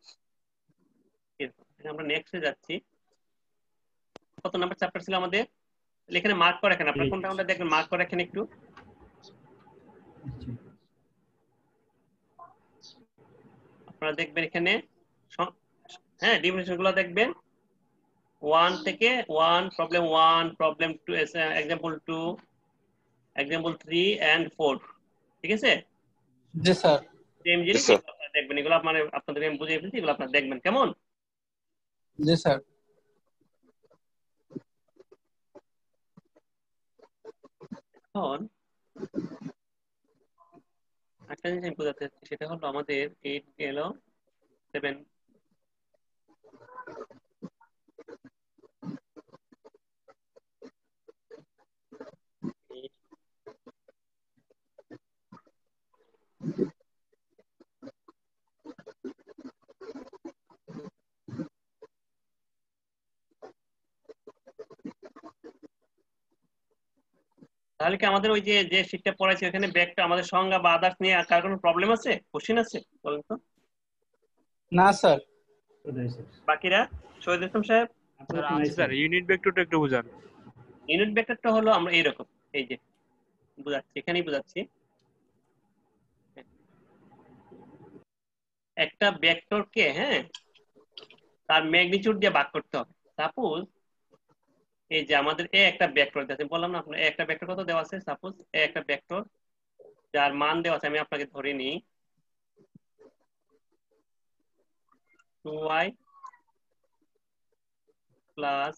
আমরা নেক্সটে যাচ্ছি। কত নাম্বার চ্যাপ্টার ছিল আমাদের? এখানে মার্ক করে রাখেন, আপনারা কোনটা কোনটা দেখবেন মার্ক করে রাখেন একটু। আপনারা দেখবেন এখানে হ্যাঁ ডিফিনিশন গুলো দেখবেন 1 থেকে 1, problem 1, problem 2, example 2, example 3 and 4 ঠিক আছে জি স্যার সেম জিনিস sir. আপনারা দেখবেন এগুলো মানে আপনাদেরকে আমি বুঝিয়ে ফেলছি এগুলো আপনারা দেখবেন কেমন জি স্যার এখন একটা জিনিস আমি বোঝাতে চাচ্ছি সেটা হলো আমাদের 8 গেল 7 তাহলে কি আমাদের ওই যে যে শীটটা পড়াইছে ওখানে ব্যাকটা আমাদের সংজ্ঞা বা আদার্স নিয়ে কার কোনো প্রবলেম আছে কোশ্চেন আছে বলেন তো না স্যার কোথায় স্যার বাকিরা শহীদ ইসলাম সাহেব আপনার তো নাই স্যার ইউনিট ভেক্টরটা একটু বুঝান ইউনিট ভেক্টরটা হলো আমরা এইরকম এই যে বুঝাচ্ছি এখানেই বুঝাচ্ছি একটা ভেক্টরকে হ্যাঁ তার ম্যাগনিটিউড দিয়ে ভাগ করতে হবে সাপোজ এই যে আমাদের এ একটা ভেক্টর আছে বললাম না আপনার একটা ভেক্টর কত দেওয়া আছে সাপোজ এ একটা ভেক্টর যার মান দেওয়া আছে আমি আপনাকে ধরে নিই 2y plus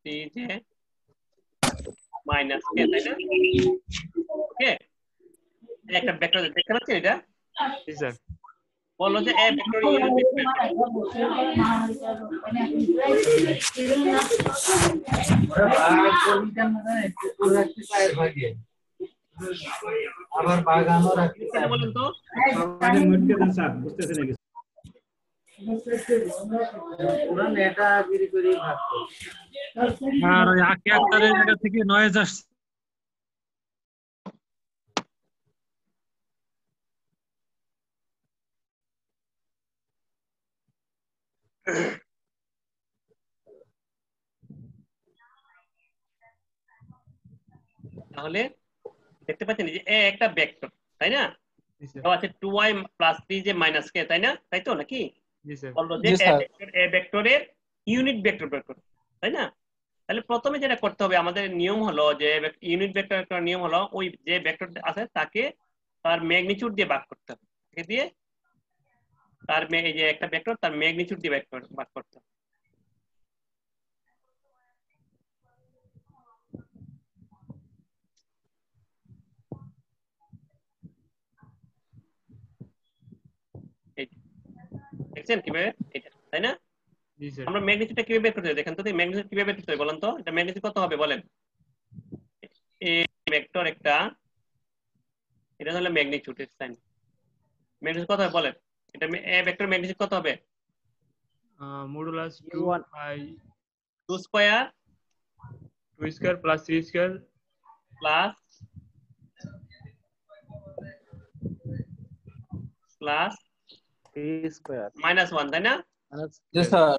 3j minus k তাই না ওকে একটা ভেক্টর দেখতে পাচ্ছেন এটা জি স্যার বললো যে এ ভেক্টর ইউনিট ভেক্টর আবার বাগানও রাখতে কেন বলেন তো মানে মুটকে দেন স্যার বুঝতেছেন নাকি পুরো নেটা গিরি করে ভাগ আর ওই আঁকে আক্তারের জায়গা থেকে নয়েজ আসছে তাহলে দেখতে পাচ্ছেন যে এ একটা ভেক্টর তাই না জি স্যার তো আছে 2y plus 3j minus k তাই না তাই তো নাকি জি স্যার বললো যে জি স্যার এ ভেক্টরের ইউনিট ভেক্টর বের করো তাই না তাহলে প্রথমে যেটা করতে হবে আমাদের নিয়ম হলো যে ইউনিট ভেক্টর নিয়ম হলো ওই যে ভেক্টর আছে তাকে তার ম্যাগনিটিউড দিয়ে ভাগ করতে হবে এ দিয়ে তার এই যে একটা ভেক্টর তার ম্যাগনিটিউড দিয়ে ভাগ করতে হবে এই দেখছেন কিভাবে এটা তাই না জি স্যার আমরা ম্যাগনিটিউডটা কিভাবে বের করতে হবে দেখেন তো ম্যাগনিটিউড কিভাবে বের করতে হবে বলেন তো এটা ম্যাগনিটিউড কত হবে বলেন এই ভেক্টর একটা এটা হলো ম্যাগনিটিউডের সাইন ম্যাগনিটিউড কত হবে বলেন এটা এ ভেক্টর ম্যাগনিটিউড কত হবে modulus 2i 2 square 2 square plus 3 square plus plus 3 square minus 1 তাই না জি স্যার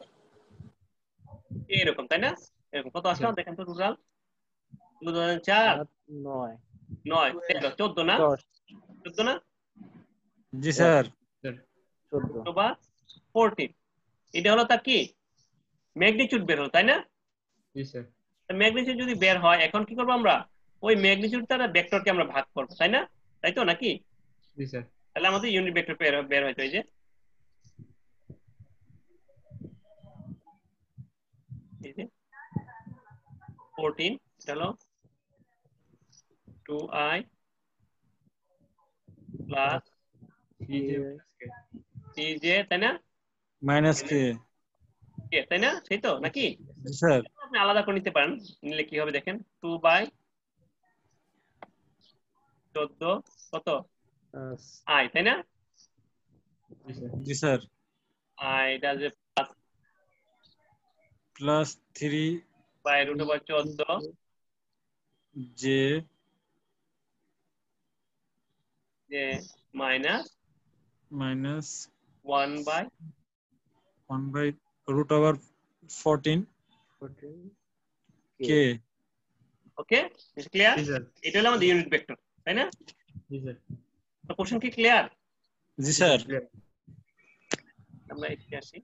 এরকম তাই না এরকম কত আসলো দেখেন তো টোটাল 2004 9 9 14 না 14 না জি স্যার 14 অথবা 14 এটা হলো তার কি ম্যাগনিটিউড বের হলো তাই না জি স্যার ম্যাগনিটিউড যদি বের হয় এখন কি করব আমরা ওই ম্যাগনিটিউড দ্বারা ভেক্টরকে আমরা ভাগ করব তাই না তাই তো নাকি জি স্যার তাহলে আমাদের ইউনিট ভেক্টর বের হইতো এই যে এই যে 14 চলো 2i প্লাস 3j তাই না মাইনাস কে তাই না সেই তো নাকি জি স্যার আপনি আলাদা করে নিতে পারেন নিলে কি হবে দেখেন 2/14 কত i তাই না জি স্যার i এটা যে প্লাস 3 বাই √14 জে যে মাইনাস মাইনাস 1/√14 কে ওকে ক্লিয়ার জি স্যার এটা হলো আমাদের ইউনিট ভেক্টর তাই না জি স্যার তো কোশ্চেন কি ক্লিয়ার জি স্যার আমরা এদিকে আসি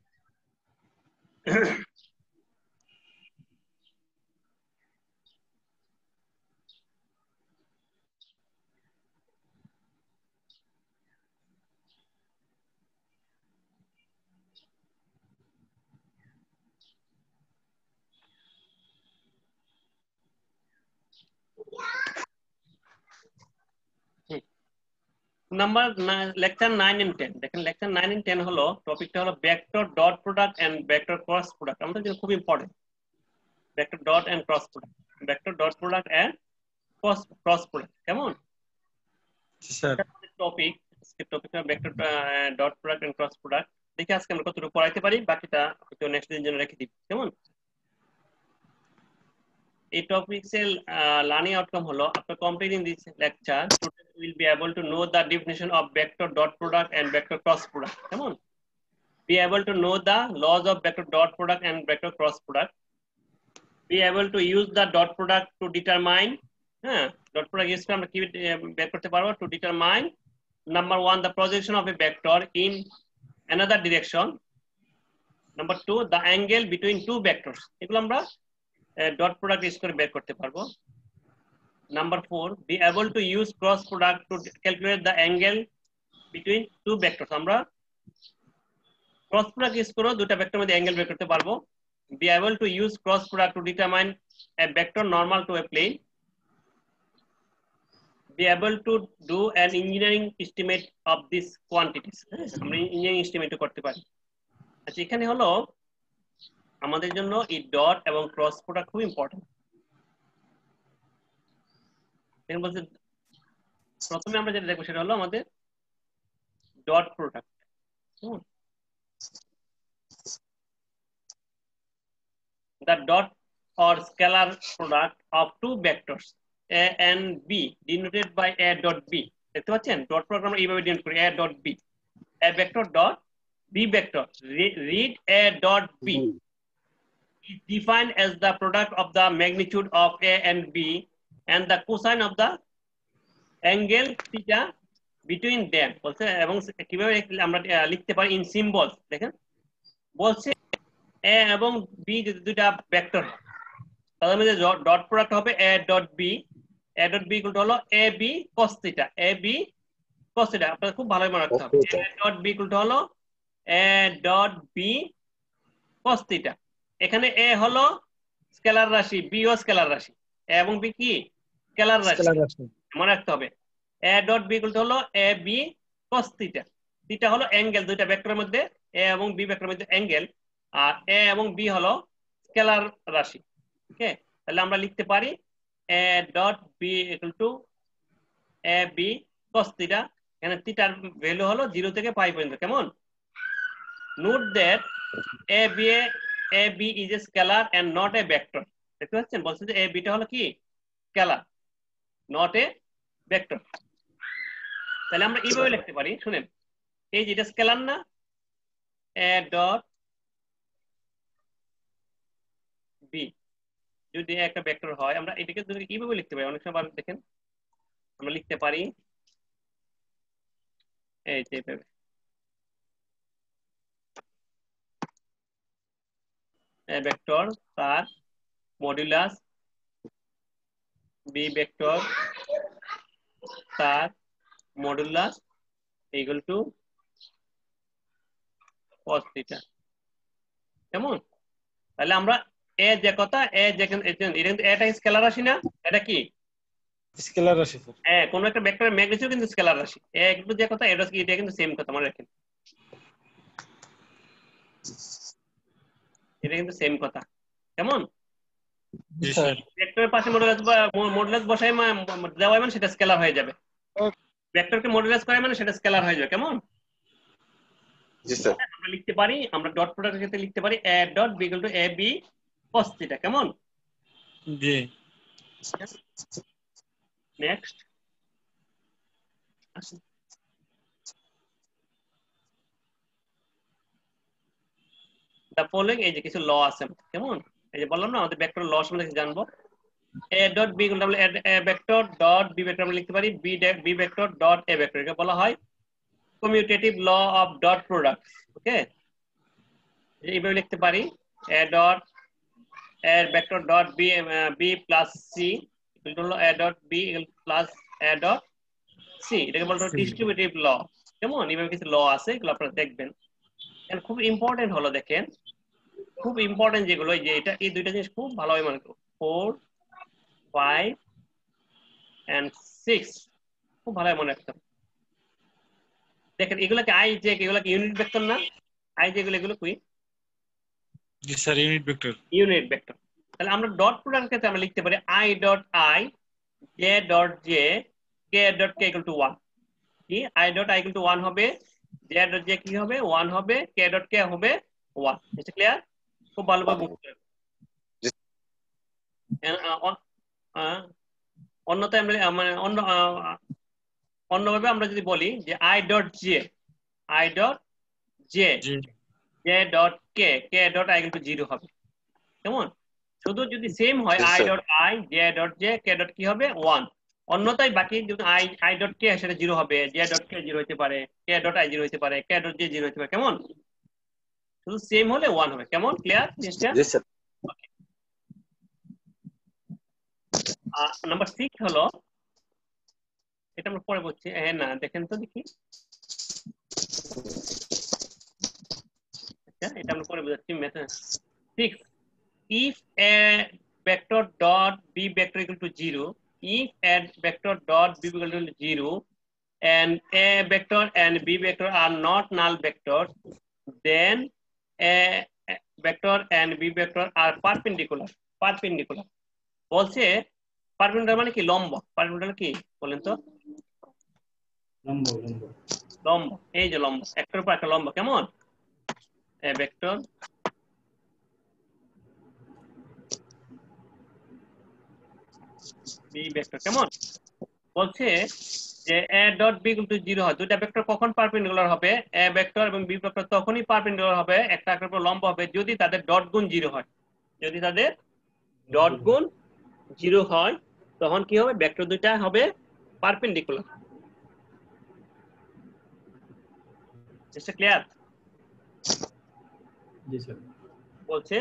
নাম্বার লেকচার 9 and 10 দেখেন লেকচার 9 and 10 হলো টপিকটা হলো vector dot product and vector cross product আমাদের জন্য খুব important vector dot and cross product vector dot product and cross product কেমন স্যার টপিক টপিকটা vector dot product and cross product দেখি আজকে আমরা কতটুকু পড়াইতে পারি বাকিটা একটু নেক্সট দিনের জন্য রেখে দিই কেমন এই টপিক্সের লার্নিং আউটকাম হলো after completing this lecture students will be able to know the definition of vector dot product and vector cross product কেমন be able to know the laws of vector dot product and vector cross product be able to use the dot product to determine dot product use করে আমরা কি বের করতে পারবো to determine number 1 the projection of a vector in another direction number 2 the angle between two vectors এগুলো আমরা dot product use করে বের করতে পারবো number 4 be able to use cross product to calculate the angle between two vectors আমরা cross product use করে দুটো vector মধ্যে অ্যাঙ্গেল বের করতে পারবো be able to use cross product to determine a vector normal to a plane be able to do an engineering estimate of these quantities আমরা engineering estimate করতে পারি আচ্ছা এখানে হলো আমাদের জন্য এই ডট এবং ক্রস প্রোডাক্ট খুব ইম্পর্টেন্ট এর মধ্যে প্রথমে আমরা যেটা দেখব সেটা হলো আমাদের dot product the dot or scalar product of two vectors a and b denoted by a dot b দেখতে পাচ্ছেন ডট প্রোডাক্ট আমরা এইভাবে ডিনোট করি a dot b a vector dot b vector read a dot b is defined as the product of the magnitude of a and b and the cosine of the angle theta between them বলছে এবং কিভাবে আমরা লিখতে পারি in symbols দেখেন বলছে a এবং b যদি দুইটা ভেক্টর তাদের মধ্যে ডট প্রোডাক্ট হবে a ডট b ইকুয়াল হলো ab cos theta ab cos theta আপনাদের খুব ভালোই মনে রাখতে হবে a ডট b ইকুয়াল হলো a dot b cos theta এখানে a হলো স্কেলার রাশি b ও স্কেলার রাশি a এবং b কি স্কেলার রাশি মনে রাখতে হবে a ডট b ইকুয়াল হলো ab cos theta theta হলো অ্যাঙ্গেল দুইটা ভেক্টরের মধ্যে a এবং b ভেক্টরের মধ্যে অ্যাঙ্গেল আর a এবং b হলো স্কেলার রাশি ওকে তাহলে আমরা লিখতে পারি a dot b equal two ab cos theta এখানে থিটার ভ্যালু হলো 0 থেকে পাই পর্যন্ত কেমন note that ab is a scalar and not a vector দেখতে পাচ্ছেন বলছে যে ab টা হলো কি স্কেলার not a vector তাহলে আমরা এইভাবে লিখতে পারি শুনেন এই যেটা স্কেলার না a ডট b যদি একটা ভেক্টর হয় আমরা এটাকে কিভাবে লিখতে পারি অনেক সময় দেখেন আমরা লিখতে পারি এই যে a vector তার মডুলাস b vector তার modulus equal to cos theta কেমন তাহলে আমরা a যে কথা a যেখানে এটা স্কেলার রাশি না এটা কি স্কেলার রাশি স্যার কোন একটা ভেক্টরের ম্যাগনিটিউড কিন্তু স্কেলার রাশি a একটু যে কথা এটা কি এটা কিন্তু সেম কথা মনে রাখেন এটা কিন্তু সেম কথা কেমন জি স্যার ভেক্টরের পাশে মডুলাস বসাই দেওয়া মানে সেটা স্কেলার হয়ে যাবে ভেক্টরকে মডুলাস করে মানে সেটা স্কেলার হয়ে যাবে কেমন জি স্যার আমরা লিখতে পারি আমরা ডট প্রোডাক্টের ক্ষেত্রে লিখতে পারি a dot b equal two ab cos theta কেমন জি নেক্সট the following এই যে কিছু ল আছে কেমন এই যে বললাম না আমাদের ভেক্টর ল সম্বন্ধে জানবো a dot b equal to a vector dot b vector আমরা লিখতে পারি b vector dot a vector একে বলা হয় commutative law of dot products okay এইভাবে লিখতে পারি a dot a vector dot b plus c equal to a dot b plus a dot c এটাকে বলা হয় ডিস্ট্রিবিউটিভ ল কেমন এইভাবে কিছু ল আছে এগুলো আপনারা দেখবেন এন্ড খুব ইম্পর্টেন্ট হলো দেখেন খুব ইম্পর্টেন্ট যেগুলো এই যে এটা এই দুইটা জিনিস খুব ভালোভাবে মনে করো 4 5 and 6 খুব ভালো মনে রাখতে হবে। দেখেন এগুলোকে আই জে এগুলোকে ইউনিট ভেক্টর না, আই জে এগুলো কি জি sir unit vector. Unit vector. তাহলে আমরা ডট প্রোডাক্টের ক্ষেত্রে আমরা লিখতে পারি i dot i j dot j k dot k equal to 1। কি i dot i equal to 1 হবে, j ডট j কি হবে 1 হবে, k ডট k হবে 1। এটা ক্লিয়ার? খুব ভালোভাবে বুঝতে হবে। অন্যথায় আমরা মানে অন্যভাবে আমরা যদি বলি যে i dot j j dot k dot i equal two 0 হবে। কেমন? শুধু যদি সেম হয় i dot i j dot j k dot কি হবে 1। অন্যথায় বাকি যদি i ডট k সেটা 0 হবে, j ডট k 0 হতে পারে, k ডট i 0 হতে পারে, k ডট j 0 হতে পারে। কেমন? শুধু সেম হলে 1 হবে। কেমন? ক্লিয়ার জিনিসটা? জি স্যার। নাম্বার 6 হলো, এটা আমরা পরে বলছি। হ্যাঁ না দেখেন তো দেখি, আচ্ছা এটা আমরা পরে বোঝাচ্ছি। Method 6, if a vector dot b vector equal to 0, if a vector dot b equal to 0 and a vector and b vector are not null vectors, then a vector and b vector are perpendicular। বলছে perpendicular মানে কি? লম্ব। Perpendicular কি বলেন তো? লম্ব। এই যে লম্ব, একটার উপর একটা লম্ব। কেমন? a vector b vector। কেমন? বলছে যে a dot b equal two 0 হয়, দুইটা ভেক্টর কখন পারপেন্ডিকুলার হবে? a ভেক্টর এবং b ভেক্টর তখনই পারপেন্ডিকুলার হবে, একটা একটার উপর লম্ব হবে, যদি তাদের ডট গুণ 0 হয়। যদি তাদের ডট গুণ 0 হয় তখন কি হবে? ভেক্টর দুইটা হবে পারপেন্ডিকুলার। এটা ক্লিয়ার? জি স্যার। বলছে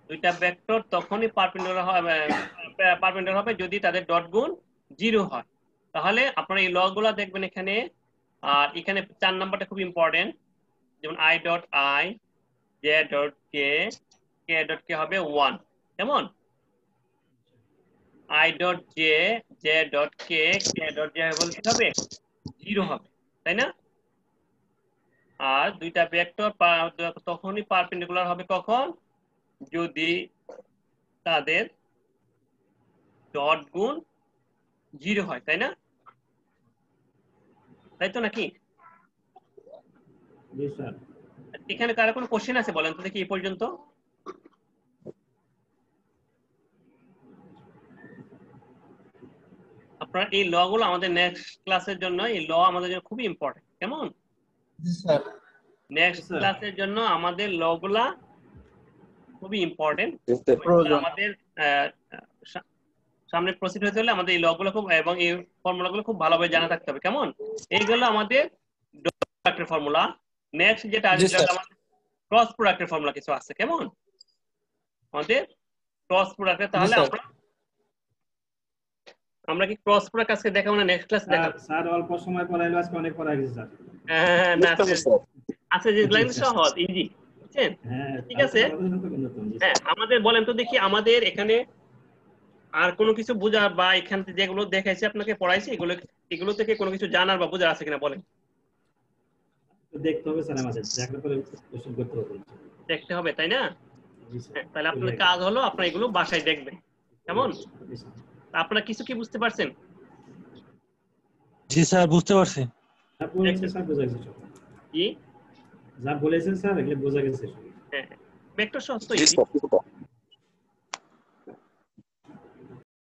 দুইটা ভেক্টর তখনই পারপেন্ডিকুলার হবে যদি তাদের ডট গুণ 0 হয়। তাহলে আপনারা এই লগুলো দেখবেন এখানে। আর এখানে 4 নাম্বারটা খুব ইম্পর্টেন্ট, যেমন i dot i j dot k k dot k হবে 1। কেমন? i dot j j dot k k dot j বলতে হবে 0 হবে, তাই না? আর দুইটা ভেক্টর তখনই পারপেন্ডিকুলার হবে কখন? যদি তাদের ডট গুণ 0 হয়, তাই না? তাই তো নাকি? জি স্যার। এখানে কারো কোনো কোশ্চেন আছে বলেন তো দেখি এই পর্যন্ত? আপনার এই ল গুলো আমাদের নেক্সট ক্লাসের জন্য, এই ল আমাদের জন্য খুবই ইম্পর্টেন্ট। কেমন? স্যার নেক্সট ক্লাসের জন্য আমাদের ল গুলা খুবই ইম্পর্টেন্ট। আমাদের সামনে প্রসিড হতে হলে আমাদের এই ল গুলো খুব এবং এই ফর্মুলা গুলো খুব ভালোভাবে জানা থাকতে হবে। কেমন? এইগুলো আমাদের ডট প্রোডাক্টের ফর্মুলা। নেক্সট যেটা আছে সেটা আমাদের ক্রস প্রোডাক্টের ফর্মুলা কিছু আছে। কেমন? আমাদের ক্রস প্রোডাক্টে তাহলে আমরা কি ক্রস প্রোডাক্ট আজকে দেখাবো না নেক্সট ক্লাসে দেখাবো? স্যার অল্প সময় পড়াইলো, আজকে অনেক পড়া গেছে স্যার। হ্যাঁ না আচ্ছা, যে লাইন সহজ ইজি, বুঝছেন? ঠিক আছে। হ্যাঁ আমাদের বলেন তো দেখি, আমাদের এখানে আর কোনো কিছু বোঝার বা এখান থেকে যেগুলো দেখাইছি আপনাকে পড়াইছি এগুলো থেকে কোনো কিছু জানার বা বোঝার আছে কিনা বলেন? দেখতে হবে স্যার, আমাদের দেখার পরে কোশ্চেন করতে হবে। দেখতে হবে, তাই না? তাহলে আপনাদের কাজ হলো আপনারা এগুলো বাসায় দেখবেন। কেমন? আপনারা কিছু কি বুঝতে পারছেন? জি স্যার বুঝতে পারছি। স্যার বোঝা গেছে। কি যা বলেছেন স্যার এগুলো বোঝা গেছে। হ্যাঁ ভেক্টর সহজ তো।